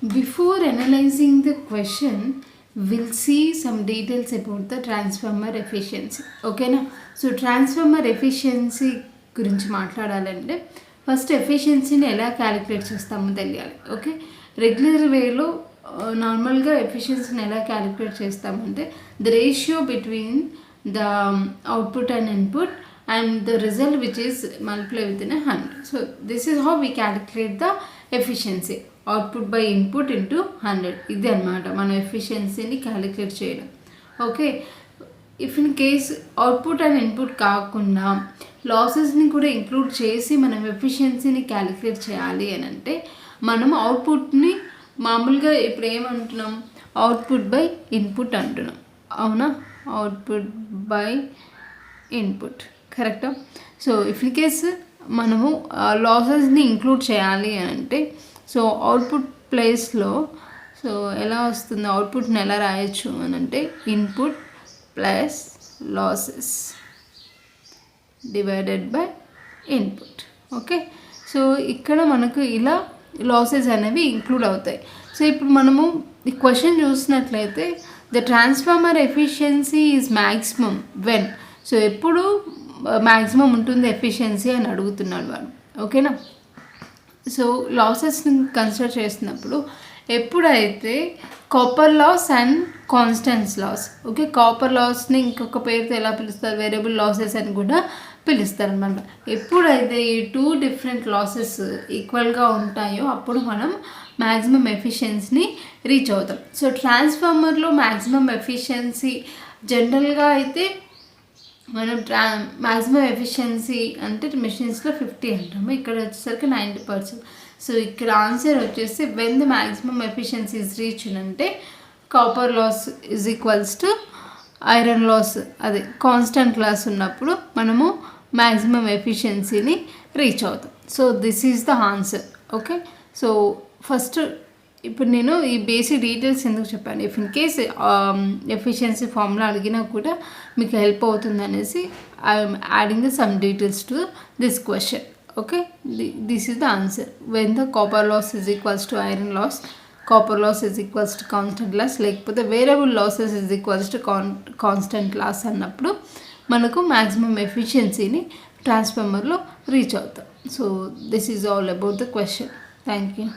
Before analyzing the question, we'll see some details about the transformer efficiency. Okay na? So transformer efficiency గురించి మాట్లాడాలంటే first ఎఫిషియన్సీని ఎలా calculate చేస్తామో తెలియాలి. Okay, regular వేలో నార్మల్గా ఎఫిషియన్సీని ఎలా క్యాలిక్యులేట్ చేస్తామంటే the ratio between the output and input and the result which is multiplied within 100. So this is how we calculate the efficiency, output by input into 100. ఇది అన్నమాట మనం ఎఫిషియన్సీని క్యాలిక్యులేట్ చేయడం. Okay, if in case output and input కాకుండా లాసెస్ని కూడా include చేసి మనం ఎఫిషియన్సీని calculate చేయాలి అని అంటే మనం అవుట్పుట్ని మామూలుగా ఇప్పుడు ఏమంటున్నాం, అవుట్పుట్ బై ఇన్పుట్ అంటున్నాం. అవునా, అవుట్పుట్ బై ఇన్పుట్ కరెక్టా. సో ఇఫ్ ఇన్ కేస్ మనము లాసెస్ని ఇంక్లూడ్ చేయాలి అని అంటే సో అవుట్పుట్ ప్లేస్లో సో ఎలా వస్తుంది, అవుట్పుట్ని ఎలా రాయొచ్చు అని అంటే input plus losses divided by input. Okay, so ఇక్కడ మనకు ఇలా లాసెస్ అనేవి ఇంక్లూడ్ అవుతాయి. సో ఇప్పుడు మనము ఈ క్వశ్చన్ చూసినట్లయితే the transformer efficiency is maximum when, so ఎప్పుడు మ్యాక్సిమం ఉంటుంది ఎఫిషియన్సీ అని అడుగుతున్నాడు వాడు. ఓకేనా, సో లాసెస్ని కన్సిడర్ చేసినప్పుడు ఎప్పుడైతే copper loss and constants loss, okay, copper లాస్ని ఇంకొక పేరుతో ఎలా పిలుస్తారు, వేరియబుల్ లాసెస్ అని కూడా పిలుస్తారు అనమాట. ఎప్పుడైతే ఈ టూ డిఫరెంట్ లాసెస్ ఈక్వల్గా ఉంటాయో అప్పుడు మనం మ్యాక్సిమం ఎఫిషియన్సీని రీచ్ అవుతాం. సో ట్రాన్స్ఫార్మర్లో మ్యాక్సిమం ఎఫిషియన్సీ జనరల్గా అయితే మనం మ్యాక్సిమం ఎఫిషియన్సీ అంటే మెషిన్స్లో 50 అంటాము, ఇక్కడ వచ్చేసరికి 90%. సో ఇక్కడ ఆన్సర్ వచ్చేసి when the maximum efficiency is reach అంటే copper loss is equals to iron loss, అదే కాన్స్టెంట్ లాస్ ఉన్నప్పుడు మనము మ్యాక్సిమం ఎఫిషియన్సీని రీచ్ అవుతాం. So this is the answer. Okay, so first ఇప్పుడు నేను ఈ బేసిక్ డీటెయిల్స్ ఎందుకు చెప్పాను, if in case efficiency formula అడిగినా కూడా మీకు హెల్ప్ అవుతుంది అనేసి I'm adding the some details to this question. Okay, this is the answer. When the copper loss is equals to iron loss, copper loss is equals to constant loss, లేకపోతే variable losses is equals to constant loss అన్నప్పుడు మనకు maximum ఎఫిషియన్సీని ట్రాన్స్ఫార్మర్లో reach అవుతాం. So this is all about the question. Thank you.